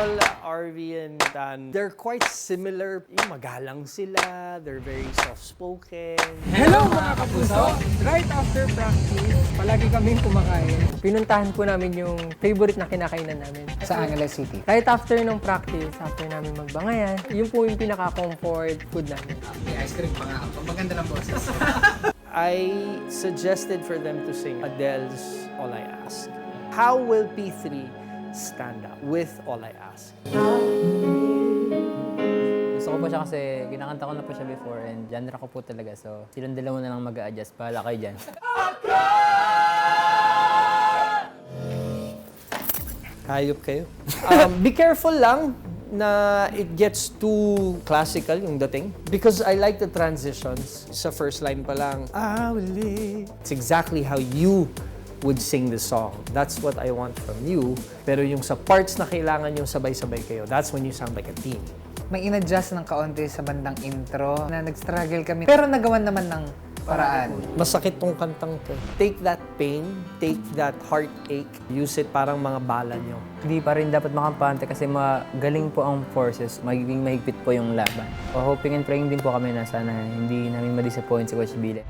RV and Dan, they're quite similar. Yung magalang sila, they're very soft-spoken. Hello mga kapuso! Right after practice, palagi kaming kumakain. Pinuntahan po namin yung favorite na kinakainan namin. Sa Angeles City. Right after nung practice, after namin magbangayan, yun po yung pinaka-comfort food namin. May ice cream pa nga. Maganda ng boses. I suggested for them to sing Adele's All I Ask. How will P3 stand out with All I Ask? Gusto ko pa siya kasi kinakanta ko na pa siya before and genre ko po talaga. So, silang dalawa na lang mag-a-adjust. Bahala kayo dyan. Hayop kayo. Be careful lang na it gets too classical yung dating. Because I like the transitions. Sa first line pa lang, I will live. It's exactly how you would sing the song. That's what I want from you. Pero yung sa parts na kailangan yung sabay-sabay kayo, that's when you sound like a team. May in-adjust ng kaunti sa bandang intro na nag-struggle kami. Pero nagawan naman ng paraan. Masakit tong kantang to. Take that pain, take that heartache, use it parang mga bala nyo. Hindi pa rin dapat makampante kasi magaling po ang forces. Magiging mahigpit po yung laban. So, hoping and praying din po kami na sana hindi namin ma-disappoint si Coach Bile.